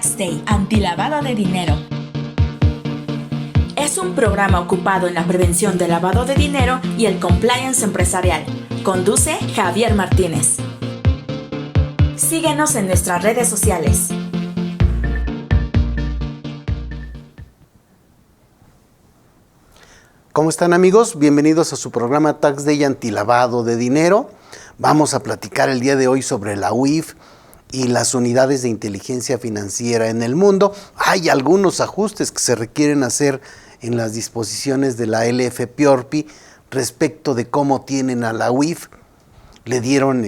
Tax Day, antilavado de dinero. Es un programa ocupado en la prevención del lavado de dinero y el compliance empresarial. Conduce Javier Martínez. Síguenos en nuestras redes sociales. ¿Cómo están, amigos? Bienvenidos a su programa Tax Day antilavado de dinero. Vamos a platicar el día de hoy sobre la UIF y las unidades de inteligencia financiera en el mundo. Hay algunos ajustes que se requieren hacer en las disposiciones de la LFPORPI respecto de cómo tienen a la UIF. Le dieron,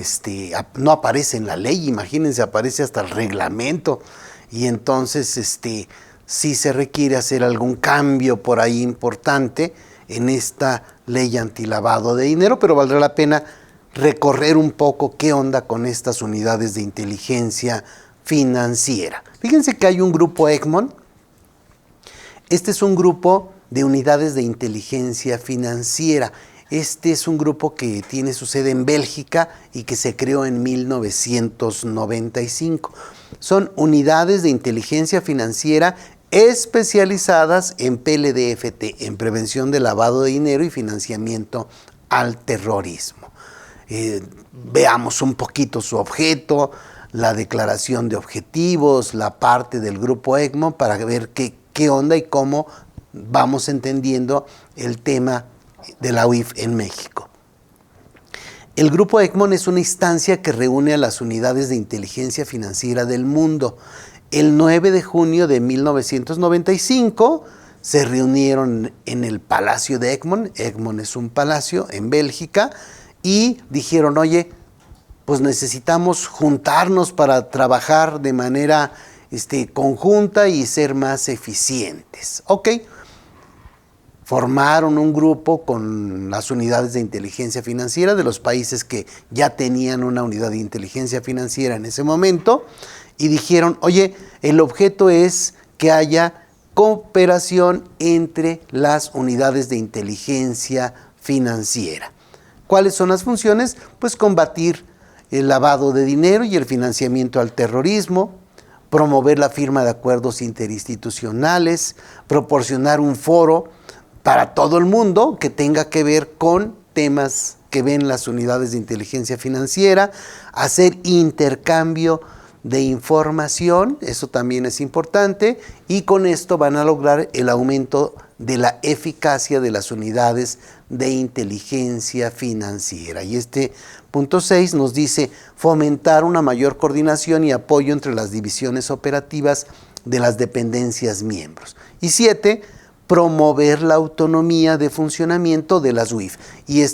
no aparece en la ley, imagínense, aparece hasta el reglamento. Y entonces, sí se requiere hacer algún cambio por ahí importante en esta ley antilavado de dinero, pero valdrá la pena recorrer un poco qué onda con estas unidades de inteligencia financiera. Fíjense que hay un grupo Egmont. Este es un grupo de unidades de inteligencia financiera. Este es un grupo que tiene su sede en Bélgica y que se creó en 1995. Son unidades de inteligencia financiera especializadas en PLDFT, en prevención de lavado de dinero y financiamiento al terrorismo. Veamos un poquito su objeto, la declaración de objetivos, la parte del grupo Egmont para ver qué onda y cómo vamos entendiendo el tema de la UIF en México. El grupo Egmont es una instancia que reúne a las unidades de inteligencia financiera del mundo. El 9 de junio de 1995 se reunieron en el Palacio de Egmont. Egmont es un palacio en Bélgica y dijeron, oye, pues necesitamos juntarnos para trabajar de manera conjunta y ser más eficientes. Ok. Formaron un grupo con las unidades de inteligencia financiera de los países que ya tenían una unidad de inteligencia financiera en ese momento y dijeron, oye, el objeto es que haya cooperación entre las unidades de inteligencia financiera. ¿Cuáles son las funciones? Pues combatir el lavado de dinero y el financiamiento al terrorismo, promover la firma de acuerdos interinstitucionales, proporcionar un foro para todo el mundo que tenga que ver con temas que ven las unidades de inteligencia financiera, hacer intercambio de información, eso también es importante, y con esto van a lograr el aumento de la eficacia de las unidades de inteligencia financiera. Y punto 6 nos dice fomentar una mayor coordinación y apoyo entre las divisiones operativas de las dependencias miembros. Y 7, promover la autonomía de funcionamiento de las UIF. Y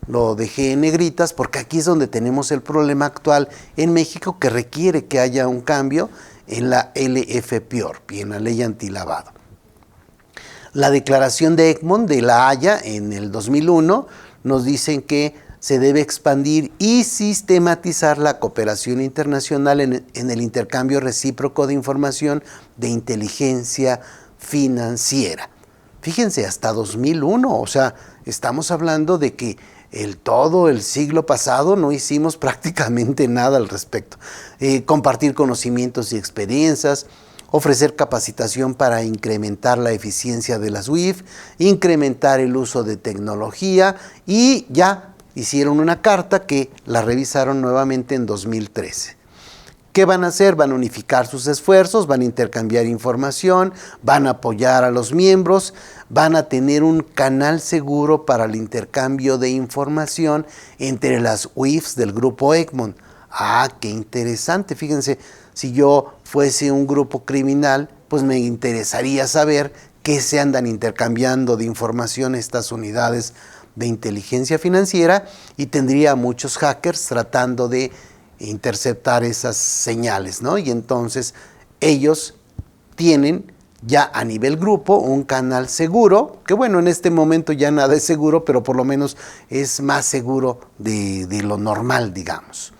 lo dejé en negritas porque aquí es donde tenemos el problema actual en México que requiere que haya un cambio en la LFPORPI, en la ley antilavado. La declaración de Egmont de La Haya en el 2001 nos dicen que se debe expandir y sistematizar la cooperación internacional en el intercambio recíproco de información de inteligencia financiera. Fíjense, hasta 2001, o sea, estamos hablando de que todo el siglo pasado no hicimos prácticamente nada al respecto. Compartir conocimientos y experiencias, ofrecer capacitación para incrementar la eficiencia de las UIF, incrementar el uso de tecnología y ya hicieron una carta que la revisaron nuevamente en 2013. ¿Qué van a hacer? Van a unificar sus esfuerzos, van a intercambiar información, van a apoyar a los miembros, van a tener un canal seguro para el intercambio de información entre las UIFs del grupo Egmont. Ah, qué interesante. Fíjense, si yo fuese un grupo criminal, pues me interesaría saber qué se andan intercambiando de información estas unidades de inteligencia financiera y tendría muchos hackers tratando de interceptar esas señales, ¿no? Y entonces ellos tienen ya a nivel grupo un canal seguro, que bueno, en este momento ya nada es seguro, pero por lo menos es más seguro de lo normal, digamos.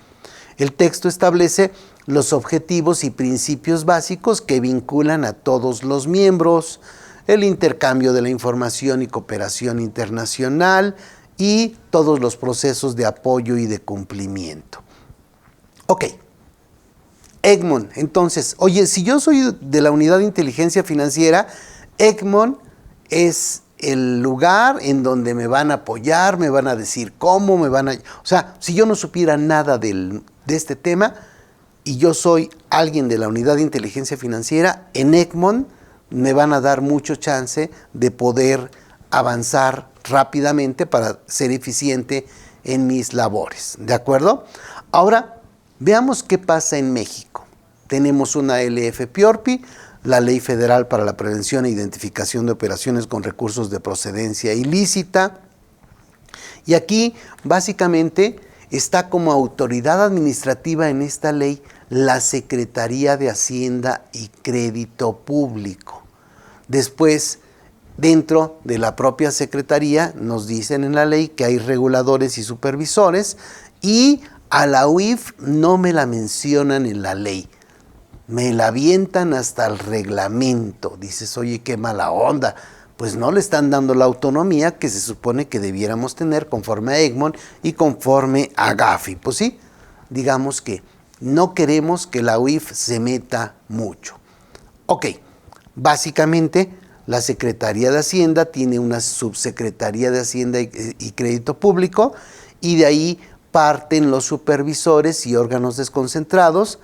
El texto establece los objetivos y principios básicos que vinculan a todos los miembros, el intercambio de la información y cooperación internacional y todos los procesos de apoyo y de cumplimiento. Ok, Egmont. Entonces, oye, si yo soy de la unidad de inteligencia financiera, Egmont es el lugar en donde me van a apoyar, me van a decir cómo, me van a... O sea, si yo no supiera nada de este tema y yo soy alguien de la unidad de inteligencia financiera, en Egmont me van a dar mucho chance de poder avanzar rápidamente para ser eficiente en mis labores. ¿De acuerdo? Ahora, veamos qué pasa en México. Tenemos una LF-PIORPI, la Ley Federal para la Prevención e Identificación de Operaciones con Recursos de Procedencia Ilícita. Y aquí, básicamente, está como autoridad administrativa en esta ley la Secretaría de Hacienda y Crédito Público. Después, dentro de la propia Secretaría, nos dicen en la ley que hay reguladores y supervisores, y a la UIF no me la mencionan en la ley. Me la avientan hasta el reglamento. Dices, oye, qué mala onda. Pues no le están dando la autonomía que se supone que debiéramos tener conforme a Egmont y conforme a Gafi. Pues sí, digamos que no queremos que la UIF se meta mucho. Ok, básicamente la Secretaría de Hacienda tiene una Subsecretaría de Hacienda y Crédito Público, y de ahí parten los supervisores y órganos desconcentrados,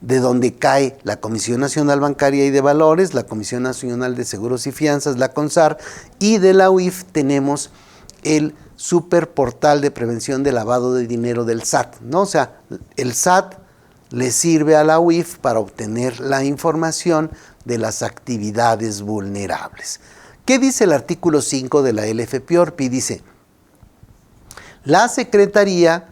de donde cae la Comisión Nacional Bancaria y de Valores, la Comisión Nacional de Seguros y Fianzas, la CONSAR, y de la UIF tenemos el superportal de prevención de lavado de dinero del SAT, ¿no? O sea, el SAT le sirve a la UIF para obtener la información de las actividades vulnerables. ¿Qué dice el artículo 5 de la LF-PIORPI? Dice, la Secretaría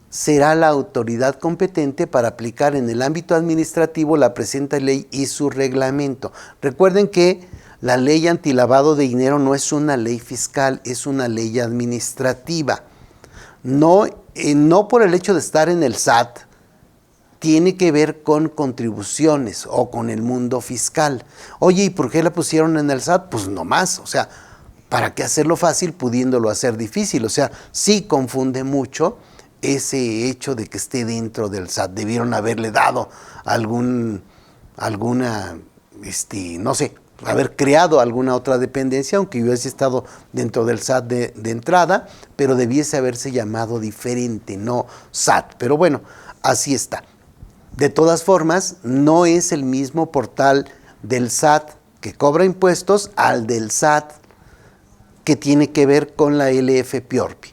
será la autoridad competente para aplicar en el ámbito administrativo la presente ley y su reglamento. Recuerden que la ley antilavado de dinero no es una ley fiscal, es una ley administrativa. No por el hecho de estar en el SAT, tiene que ver con contribuciones o con el mundo fiscal. Oye, ¿y por qué la pusieron en el SAT? Pues no más, o sea, ¿para qué hacerlo fácil pudiéndolo hacer difícil? O sea, sí confunde mucho ese hecho de que esté dentro del SAT. Debieron haberle dado no sé, haber creado alguna otra dependencia, aunque hubiese estado dentro del SAT de entrada, pero debiese haberse llamado diferente, no SAT. Pero bueno, así está. De todas formas, no es el mismo portal del SAT que cobra impuestos al del SAT que tiene que ver con la LF-PIORPI.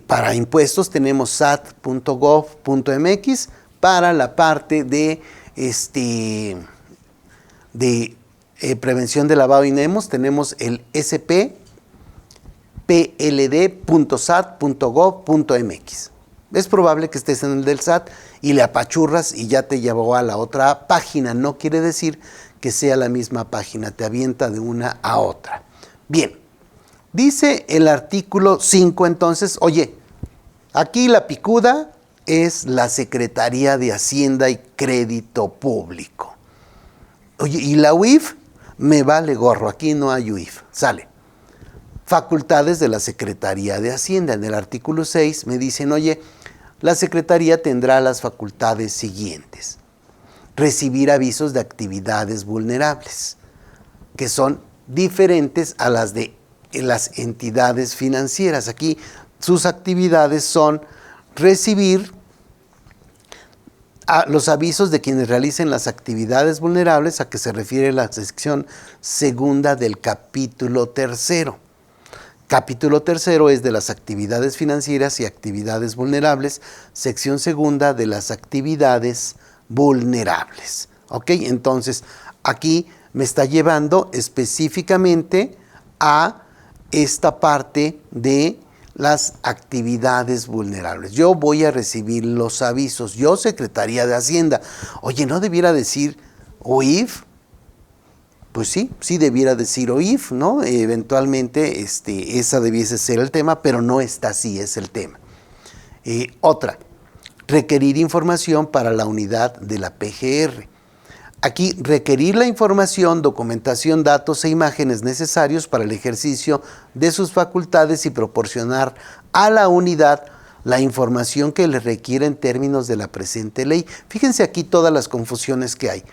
Para impuestos tenemos sat.gov.mx, para la parte de prevención de lavado de dinero tenemos el spld.sat.gov.mx. Es probable que estés en el del SAT y le apachurras y ya te llevó a la otra página. No quiere decir que sea la misma página, te avienta de una a otra. Bien. Dice el artículo 5 entonces, oye, aquí la picuda es la Secretaría de Hacienda y Crédito Público. Oye, ¿y la UIF? Me vale gorro, aquí no hay UIF, sale. Facultades de la Secretaría de Hacienda. En el artículo 6 me dicen, oye, la Secretaría tendrá las facultades siguientes. Recibir avisos de actividades vulnerables, que son diferentes a las de las entidades financieras. Aquí sus actividades son recibir los avisos de quienes realicen las actividades vulnerables, a que se refiere la sección segunda del capítulo 3. Capítulo 3 es de las actividades financieras y actividades vulnerables, sección segunda de las actividades vulnerables. ¿Ok? Entonces, aquí me está llevando específicamente a esta parte de las actividades vulnerables. Yo voy a recibir los avisos. Yo, Secretaría de Hacienda. Oye, ¿no debiera decir OIF? Pues sí, sí debiera decir OIF, ¿no? Eventualmente esa debiese ser el tema, pero no está así, es el tema. Otra, requerir información para la unidad de la PGR. Aquí, requerir la información, documentación, datos e imágenes necesarios para el ejercicio de sus facultades y proporcionar a la unidad la información que le requiere en términos de la presente ley. Fíjense aquí todas las confusiones que hay.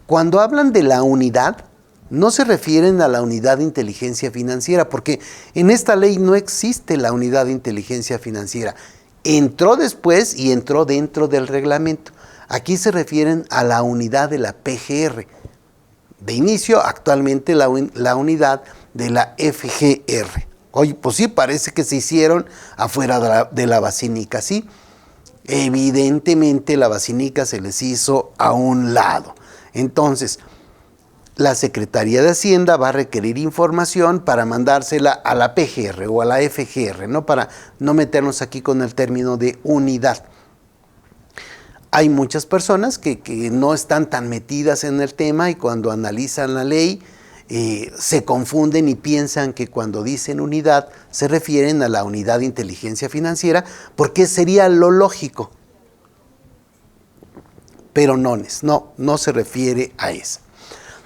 Cuando hablan de la unidad, no se refieren a la unidad de inteligencia financiera, porque en esta ley no existe la unidad de inteligencia financiera. Entró después y entró dentro del reglamento. Aquí se refieren a la unidad de la PGR. De inicio, actualmente la unidad de la FGR. Oye, pues sí, parece que se hicieron afuera de la basílica, ¿sí? Evidentemente la basílica se les hizo a un lado. Entonces, la Secretaría de Hacienda va a requerir información para mandársela a la PGR o a la FGR, ¿no? Para no meternos aquí con el término de unidad. Hay muchas personas que no están tan metidas en el tema y cuando analizan la ley se confunden y piensan que cuando dicen unidad se refieren a la unidad de inteligencia financiera porque sería lo lógico. Pero no se refiere a eso.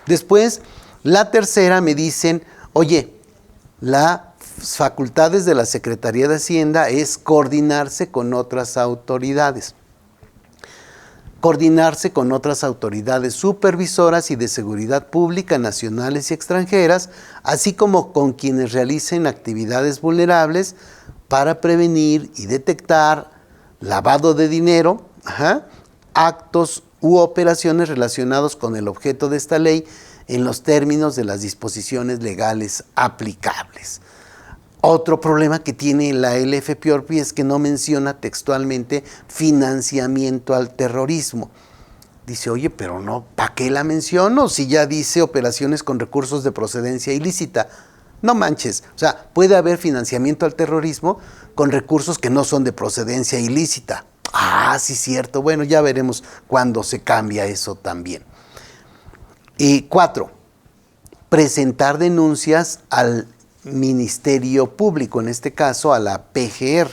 Después, la tercera me dicen, oye, las facultades de la Secretaría de Hacienda es coordinarse con otras autoridades. Coordinarse con otras autoridades supervisoras y de seguridad pública nacionales y extranjeras, así como con quienes realicen actividades vulnerables para prevenir y detectar lavado de dinero, actos u operaciones relacionados con el objeto de esta ley en los términos de las disposiciones legales aplicables. Otro problema que tiene la LFPORPI es que no menciona textualmente financiamiento al terrorismo. Dice, oye, pero no, ¿para qué la menciono si ya dice operaciones con recursos de procedencia ilícita? No manches, o sea, puede haber financiamiento al terrorismo con recursos que no son de procedencia ilícita. Ah, sí, cierto. Bueno, ya veremos cuándo se cambia eso también. Y 4, presentar denuncias al Ministerio Público, en este caso a la PGR.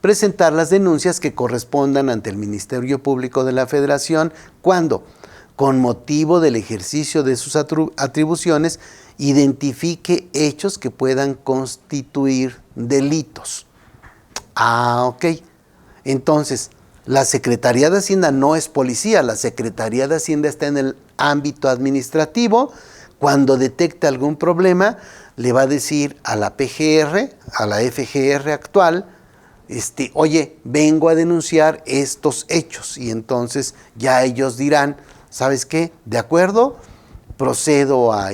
Presentar las denuncias que correspondan ante el Ministerio Público de la Federación cuando, con motivo del ejercicio de sus atribuciones, identifique hechos que puedan constituir delitos. Ah, ok. Entonces, la Secretaría de Hacienda no es policía, la Secretaría de Hacienda está en el ámbito administrativo. Cuando detecte algún problema, le va a decir a la PGR, a la FGR actual, oye, vengo a denunciar estos hechos. Y entonces ya ellos dirán, ¿sabes qué? De acuerdo, procedo a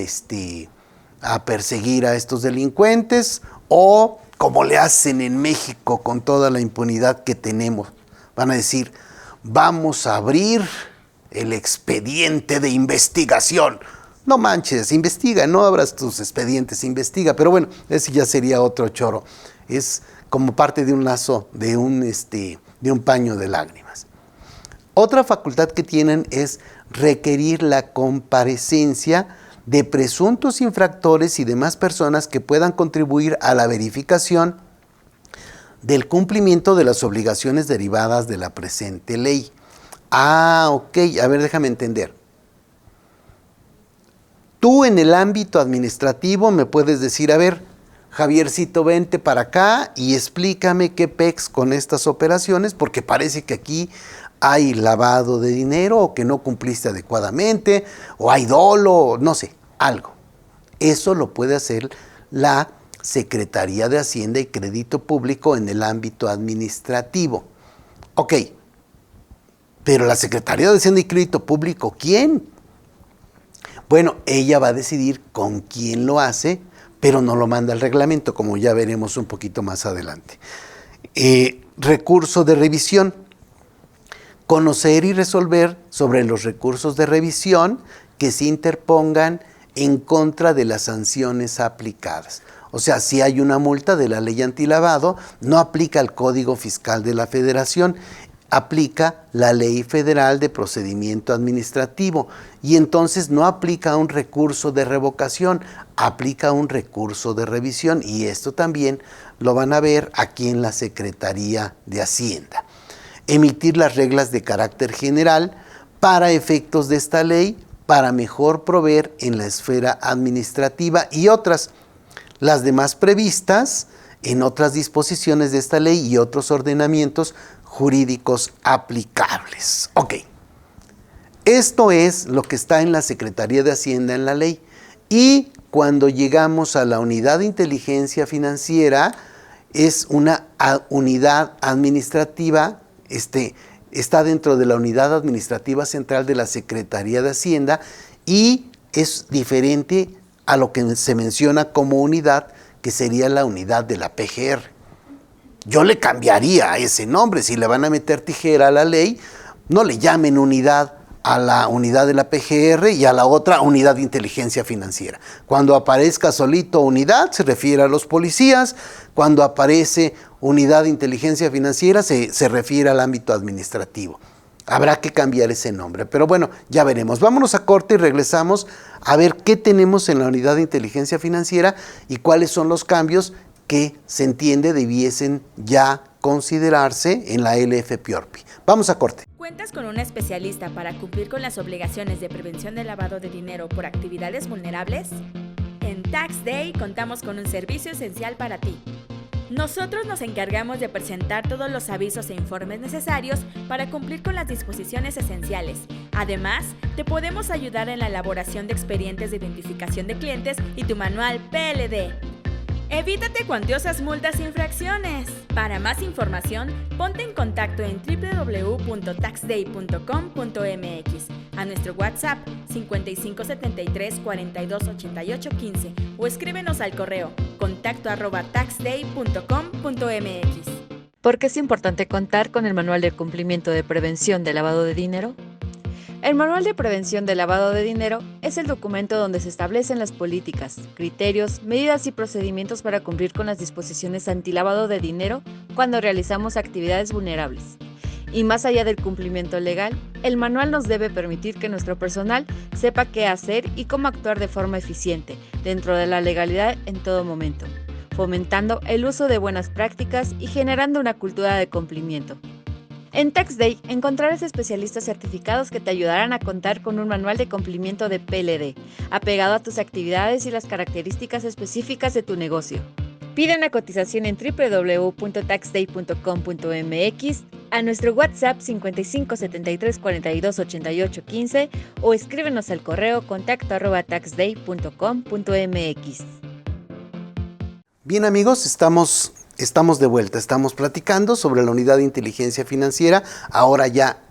perseguir a estos delincuentes o como le hacen en México con toda la impunidad que tenemos. Van a decir, vamos a abrir el expediente de investigación. No manches, investiga, no abras tus expedientes, investiga. Pero bueno, ese ya sería otro choro. Es como parte de un lazo, de un paño de lágrimas. Otra facultad que tienen es requerir la comparecencia de presuntos infractores y demás personas que puedan contribuir a la verificación del cumplimiento de las obligaciones derivadas de la presente ley. Ah, ok, a ver, déjame entender. Tú en el ámbito administrativo me puedes decir, a ver, Javiercito, vente para acá y explícame qué pex con estas operaciones, porque parece que aquí hay lavado de dinero o que no cumpliste adecuadamente, o hay dolo, no sé, algo. Eso lo puede hacer la Secretaría de Hacienda y Crédito Público en el ámbito administrativo. Ok, pero la Secretaría de Hacienda y Crédito Público, ¿quién? Bueno, ella va a decidir con quién lo hace, pero no lo manda al reglamento, como ya veremos un poquito más adelante. Recurso de revisión. Conocer y resolver sobre los recursos de revisión que se interpongan en contra de las sanciones aplicadas. O sea, si hay una multa de la ley antilavado, no aplica el Código Fiscal de la Federación, aplica la Ley Federal de Procedimiento Administrativo y entonces no aplica un recurso de revocación, aplica un recurso de revisión y esto también lo van a ver aquí en la Secretaría de Hacienda. Emitir las reglas de carácter general para efectos de esta ley para mejor proveer en la esfera administrativa y otras. Las demás previstas en otras disposiciones de esta ley y otros ordenamientos jurídicos aplicables. Ok, esto es lo que está en la Secretaría de Hacienda en la ley. Y cuando llegamos a la unidad de inteligencia financiera, es una unidad administrativa, está dentro de la unidad administrativa central de la Secretaría de Hacienda y es diferente a lo que se menciona como unidad, que sería la unidad de la PGR. Yo le cambiaría ese nombre. Si le van a meter tijera a la ley, no le llamen unidad a la unidad de la PGR y a la otra unidad de inteligencia financiera. Cuando aparezca solito unidad, se refiere a los policías. Cuando aparece unidad de inteligencia financiera, se refiere al ámbito administrativo. Habrá que cambiar ese nombre, pero bueno, ya veremos. Vámonos a corte y regresamos a ver qué tenemos en la unidad de inteligencia financiera y cuáles son los cambios que se entiende debiesen ya considerarse en la LFPORPI. Vamos a corte. ¿Cuentas con un especialista para cumplir con las obligaciones de prevención del lavado de dinero por actividades vulnerables? En Tax Day contamos con un servicio esencial para ti. Nosotros nos encargamos de presentar todos los avisos e informes necesarios para cumplir con las disposiciones esenciales. Además, te podemos ayudar en la elaboración de expedientes de identificación de clientes y tu manual PLD. Evítate cuantiosas multas e infracciones. Para más información, ponte en contacto en www.taxday.com.mx, a nuestro WhatsApp 5573 42 88 15 o escríbenos al correo contacto@taxday.com.mx. ¿Por qué es importante contar con el Manual de Cumplimiento de Prevención de Lavado de Dinero? El Manual de Prevención de Lavado de Dinero es el documento donde se establecen las políticas, criterios, medidas y procedimientos para cumplir con las disposiciones antilavado de dinero cuando realizamos actividades vulnerables. Y más allá del cumplimiento legal, el manual nos debe permitir que nuestro personal sepa qué hacer y cómo actuar de forma eficiente, dentro de la legalidad en todo momento, fomentando el uso de buenas prácticas y generando una cultura de cumplimiento. En Tax Day encontrarás especialistas certificados que te ayudarán a contar con un manual de cumplimiento de PLD, apegado a tus actividades y las características específicas de tu negocio. Pide una cotización en www.taxday.com.mx, a nuestro WhatsApp 55 73 42 88 15 o escríbenos al correo contacto@taxday.com.mx. Bien amigos, estamos de vuelta, estamos platicando sobre la unidad de inteligencia financiera, ahora ya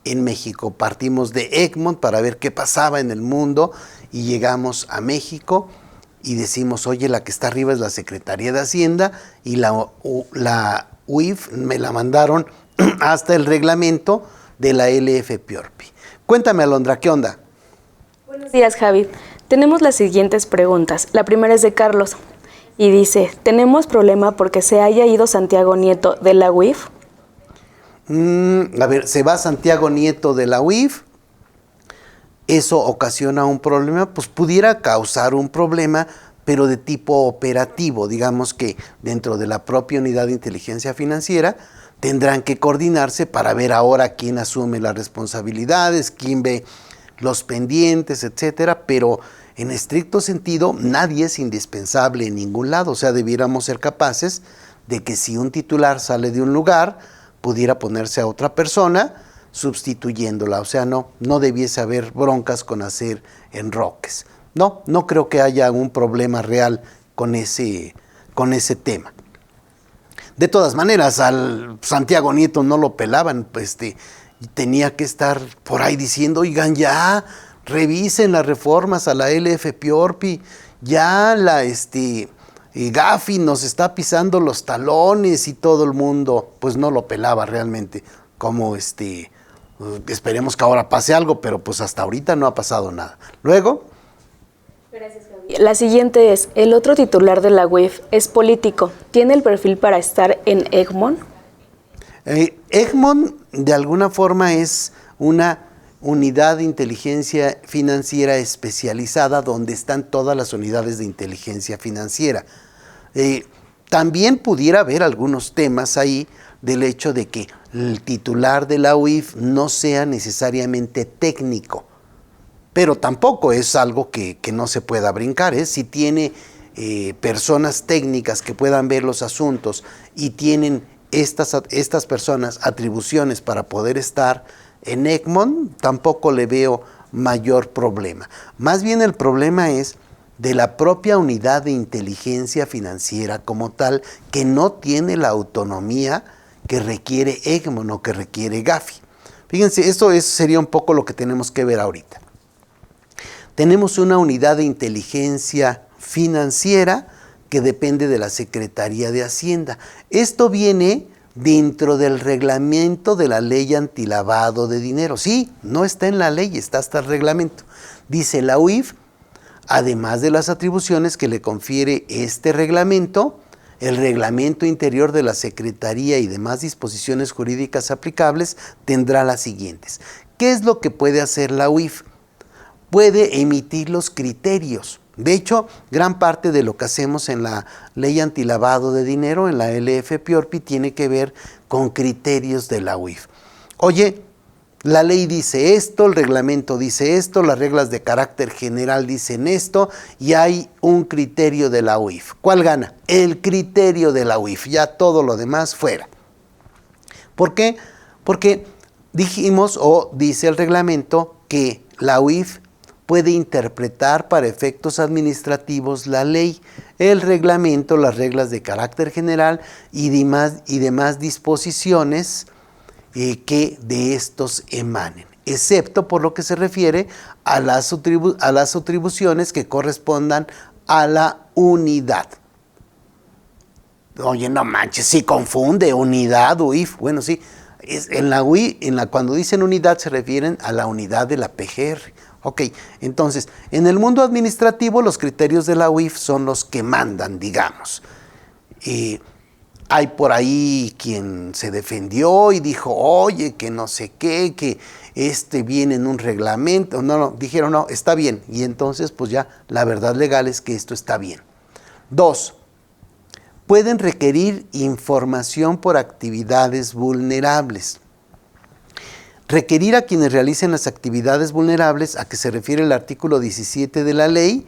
en México. Partimos de Egmont para ver qué pasaba en el mundo y llegamos a México y decimos, oye, la que está arriba es la Secretaría de Hacienda y la UIF me la mandaron hasta el reglamento de la LFPORPI. Cuéntame, Alondra, ¿qué onda? Buenos días, Javi. Tenemos las siguientes preguntas. La primera es de Carlos y dice, ¿tenemos problema porque se haya ido Santiago Nieto de la UIF? A ver, se va Santiago Nieto de la UIF, eso ocasiona un problema, pues pudiera causar un problema, pero de tipo operativo. Digamos que dentro de la propia unidad de inteligencia financiera tendrán que coordinarse para ver ahora quién asume las responsabilidades, quién ve los pendientes, etcétera, pero en estricto sentido nadie es indispensable en ningún lado. O sea, debiéramos ser capaces de que si un titular sale de un lugar, pudiera ponerse a otra persona sustituyéndola. O sea, no debiese haber broncas con hacer enroques. No creo que haya un problema real con ese tema. De todas maneras, al Santiago Nieto no lo pelaban, tenía que estar por ahí diciendo, oigan, ya revisen las reformas a la LFPORPI, ya la Gafi nos está pisando los talones y todo el mundo, pues no lo pelaba realmente, como esperemos que ahora pase algo, pero pues hasta ahorita no ha pasado nada. Luego. Gracias, Javi. La siguiente es, el otro titular de la UIF es político, ¿tiene el perfil para estar en Egmont? Egmont de alguna forma es una unidad de inteligencia financiera especializada donde están todas las unidades de inteligencia financiera. También pudiera haber algunos temas ahí del hecho de que el titular de la UIF no sea necesariamente técnico, pero tampoco es algo que no se pueda brincar, ¿eh? Si tiene personas técnicas que puedan ver los asuntos y tienen estas personas atribuciones para poder estar en Egmont, tampoco le veo mayor problema. Más bien el problema es de la propia unidad de inteligencia financiera como tal, que no tiene la autonomía que requiere Egmont o que requiere Gafi. Fíjense, eso sería un poco lo que tenemos que ver ahorita. Tenemos una unidad de inteligencia financiera que depende de la Secretaría de Hacienda. Esto viene dentro del reglamento de la ley antilavado de dinero. Sí, no está en la ley, está hasta el reglamento. Dice la UIF, además de las atribuciones que le confiere este reglamento, el reglamento interior de la Secretaría y demás disposiciones jurídicas aplicables tendrá las siguientes. ¿Qué es lo que puede hacer la UIF? Puede emitir los criterios. De hecho, gran parte de lo que hacemos en la ley antilavado de dinero, en la LF-PIORPI, tiene que ver con criterios de la UIF. Oye, la ley dice esto, el reglamento dice esto, las reglas de carácter general dicen esto, y hay un criterio de la UIF. ¿Cuál gana? El criterio de la UIF, ya todo lo demás fuera. ¿Por qué? Porque dijimos, o dice el reglamento, que la UIF puede interpretar para efectos administrativos la ley, el reglamento, las reglas de carácter general y demás disposiciones que de estos emanen, excepto por lo que se refiere a las atribuciones que correspondan a la unidad. Oye, no manches, sí confunde unidad, UIF. Bueno, sí, cuando dicen unidad se refieren a la unidad de la PGR. Ok, entonces, en el mundo administrativo los criterios de la UIF son los que mandan, digamos. Hay por ahí quien se defendió y dijo, oye, que no sé qué, que viene en un reglamento. No, dijeron, no, está bien. Y entonces, pues ya, la verdad legal es que esto está bien. 2. Pueden requerir información por actividades vulnerables. Requerir a quienes realicen las actividades vulnerables, a que se refiere el artículo 17 de la ley,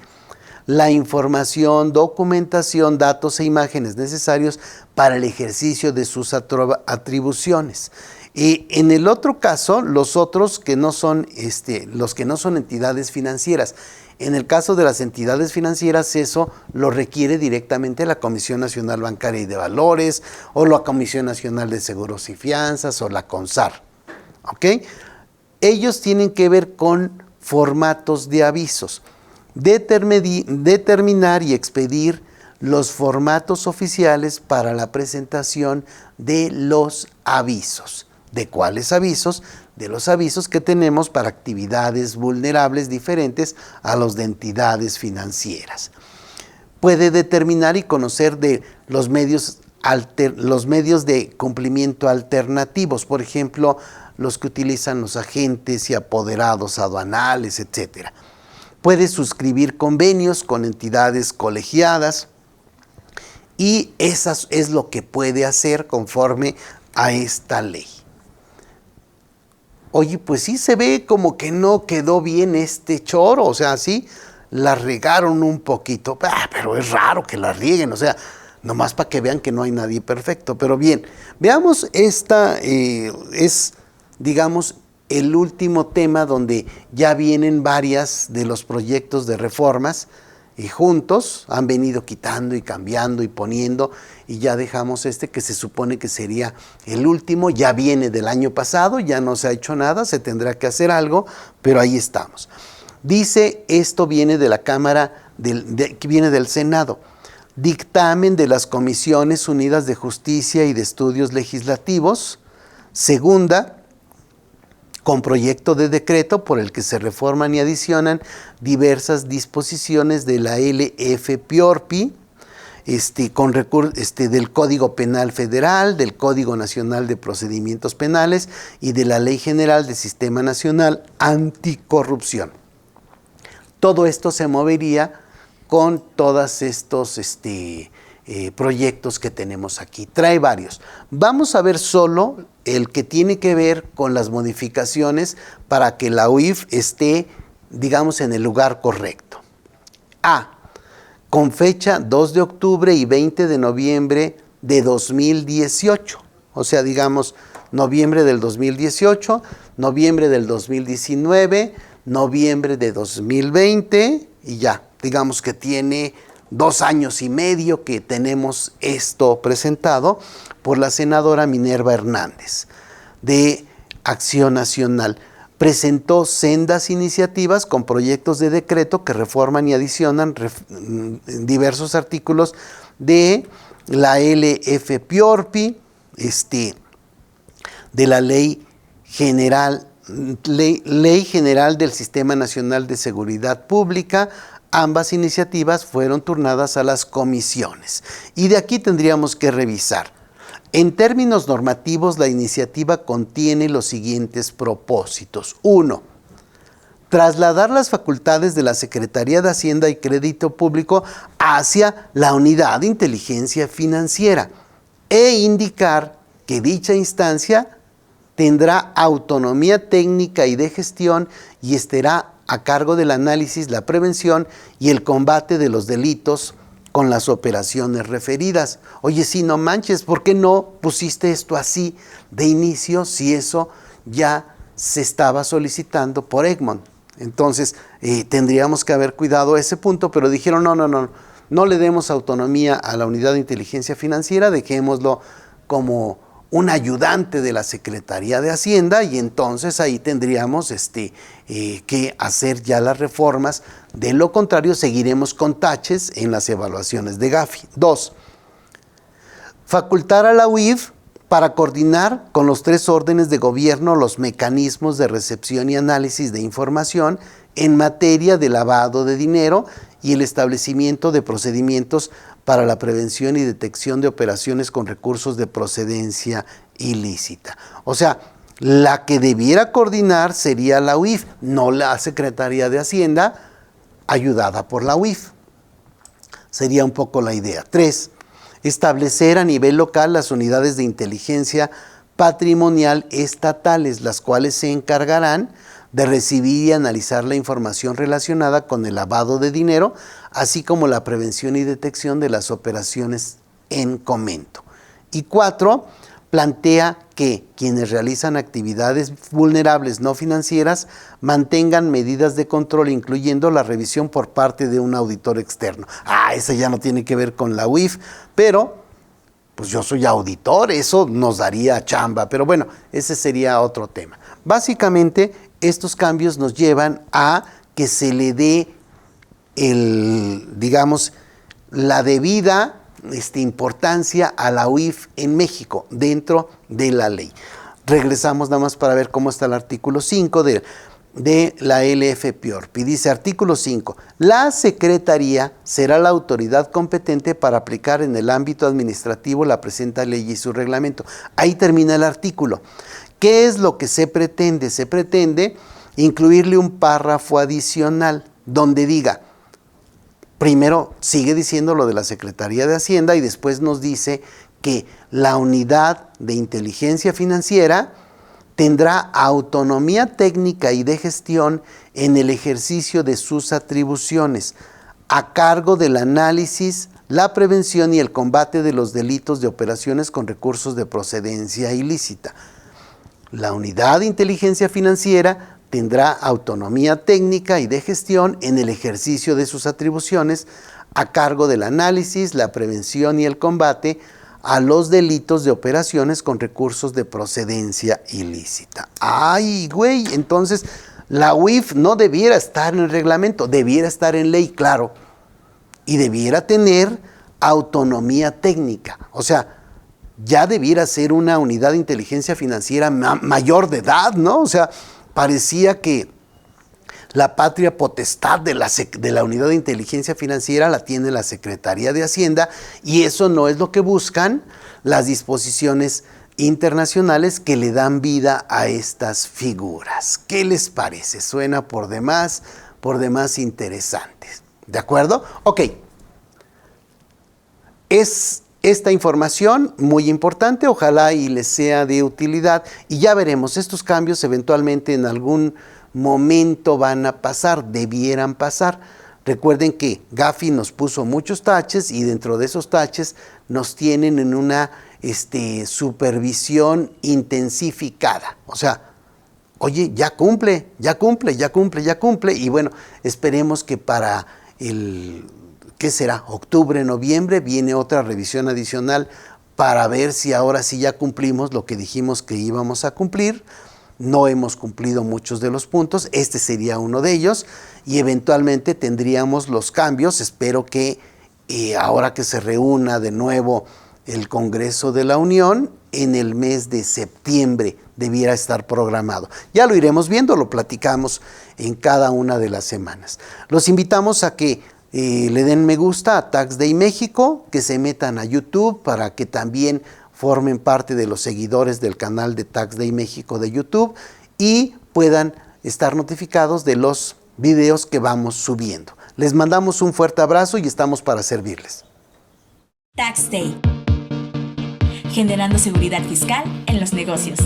la información, documentación, datos e imágenes necesarios para el ejercicio de sus atribuciones. Y en el otro caso, los otros que no son, los que no son entidades financieras. En el caso de las entidades financieras, eso lo requiere directamente la Comisión Nacional Bancaria y de Valores, o la Comisión Nacional de Seguros y Fianzas, o la CONSAR. ¿Ok? Ellos tienen que ver con formatos de avisos. Determinar y expedir los formatos oficiales para la presentación de los avisos. ¿De cuáles avisos? De los avisos que tenemos para actividades vulnerables diferentes a los de entidades financieras. Puede determinar y conocer de los medios de cumplimiento alternativos, por ejemplo, los que utilizan los agentes y apoderados aduanales, etc. Puede suscribir convenios con entidades colegiadas y eso es lo que puede hacer conforme a esta ley. Oye, pues sí se ve como que no quedó bien este choro, o sea, sí, la regaron un poquito, pero es raro que la rieguen, o sea, nomás para que vean que no hay nadie perfecto. Pero bien, veamos digamos, el último tema donde ya vienen varias de los proyectos de reformas y juntos han venido quitando y cambiando y poniendo, y ya dejamos que se supone que sería el último, ya viene del año pasado, ya no se ha hecho nada, se tendrá que hacer algo, pero ahí estamos. Dice, esto viene de la Cámara, viene del Senado. Dictamen de las Comisiones Unidas de Justicia y de Estudios Legislativos, segunda, con proyecto de decreto por el que se reforman y adicionan diversas disposiciones de la LF-PIORPI, del Código Penal Federal, del Código Nacional de Procedimientos Penales y de la Ley General del Sistema Nacional Anticorrupción. Todo esto se movería con todos estos proyectos que tenemos aquí. Trae varios. Vamos a ver solo el que tiene que ver con las modificaciones para que la UIF esté, digamos, en el lugar correcto. A. con fecha 2 de octubre y 20 de noviembre de 2018. O sea, digamos, noviembre del 2018, noviembre del 2019, noviembre de 2020 y ya, digamos que tiene 2 años y medio que tenemos esto presentado por la senadora Minerva Hernández de Acción Nacional. Presentó sendas iniciativas con proyectos de decreto que reforman y adicionan diversos artículos de la LFPORPI, de la Ley General del Sistema Nacional de Seguridad Pública. Ambas iniciativas fueron turnadas a las comisiones. Y de aquí tendríamos que revisar. En términos normativos, la iniciativa contiene los siguientes propósitos. 1. Trasladar las facultades de la Secretaría de Hacienda y Crédito Público hacia la Unidad de Inteligencia Financiera e indicar que dicha instancia tendrá autonomía técnica y de gestión y estará a cargo del análisis, la prevención y el combate de los delitos con las operaciones referidas. Oye, sí, no manches, ¿por qué no pusiste esto así de inicio si eso ya se estaba solicitando por Egmont? Entonces, tendríamos que haber cuidado ese punto, pero dijeron, no le demos autonomía a la Unidad de Inteligencia Financiera, dejémoslo como un ayudante de la Secretaría de Hacienda y entonces ahí tendríamos que hacer ya las reformas. De lo contrario, seguiremos con taches en las evaluaciones de Gafi. 2. Facultar a la UIF para coordinar con los 3 órdenes de gobierno los mecanismos de recepción y análisis de información en materia de lavado de dinero y el establecimiento de procedimientos para la prevención y detección de operaciones con recursos de procedencia ilícita. O sea, la que debiera coordinar sería la UIF, no la Secretaría de Hacienda, ayudada por la UIF. Sería un poco la idea. 3. Establecer a nivel local las unidades de inteligencia patrimonial estatales, las cuales se encargarán de recibir y analizar la información relacionada con el lavado de dinero, así como la prevención y detección de las operaciones en comento. Y 4, plantea que quienes realizan actividades vulnerables no financieras mantengan medidas de control, incluyendo la revisión por parte de un auditor externo. Esa ya no tiene que ver con la UIF, pero pues yo soy auditor, eso nos daría chamba, pero bueno, ese sería otro tema. Básicamente, estos cambios nos llevan a que se le dé la debida importancia a la UIF en México dentro de la ley. Regresamos nada más para ver cómo está el artículo 5 de la LFPORPI. Dice artículo 5, la Secretaría será la autoridad competente para aplicar en el ámbito administrativo la presente ley y su reglamento. Ahí termina el artículo. ¿Qué es lo que se pretende? Se pretende incluirle un párrafo adicional donde diga, primero sigue diciendo lo de la Secretaría de Hacienda y después nos dice que la Unidad de Inteligencia Financiera tendrá autonomía técnica y de gestión en el ejercicio de sus atribuciones, a cargo del análisis, la prevención y el combate de los delitos de operaciones con recursos de procedencia ilícita. La Unidad de Inteligencia Financiera tendrá autonomía técnica y de gestión en el ejercicio de sus atribuciones, a cargo del análisis, la prevención y el combate a los delitos de operaciones con recursos de procedencia ilícita. ¡Ay, güey! Entonces, la UIF no debiera estar en el reglamento, debiera estar en ley, claro, y debiera tener autonomía técnica. O sea, ya debiera ser una unidad de inteligencia financiera mayor de edad, ¿no? O sea, parecía que la patria potestad de la unidad de inteligencia financiera la tiene la Secretaría de Hacienda y eso no es lo que buscan las disposiciones internacionales que le dan vida a estas figuras. ¿Qué les parece? Suena por demás interesante. ¿De acuerdo? Ok. Es esta información muy importante, ojalá y les sea de utilidad y ya veremos, estos cambios eventualmente en algún momento van a pasar, debieran pasar, Recuerden que Gafi nos puso muchos taches y dentro de esos taches nos tienen en una supervisión intensificada. O sea, oye, ya cumple. Y bueno, esperemos que para ¿qué será? Octubre, noviembre, viene otra revisión adicional para ver si ahora sí ya cumplimos lo que dijimos que íbamos a cumplir. No hemos cumplido muchos de los puntos, este sería uno de ellos y eventualmente tendríamos los cambios. Espero que ahora que se reúna de nuevo el Congreso de la Unión, en el mes de septiembre debiera estar programado. Ya lo iremos viendo, lo platicamos en cada una de las semanas. Los invitamos a que le den me gusta a Tax Day México, que se metan a YouTube para que también formen parte de los seguidores del canal de Tax Day México de YouTube y puedan estar notificados de los videos que vamos subiendo. Les mandamos un fuerte abrazo y estamos para servirles. Tax Day. Generando seguridad fiscal en los negocios.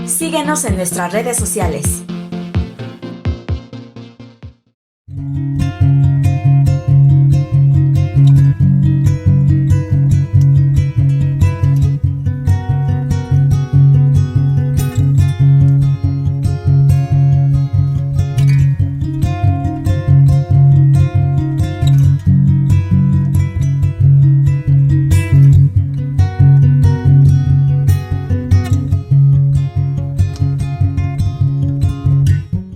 Síguenos en nuestras redes sociales.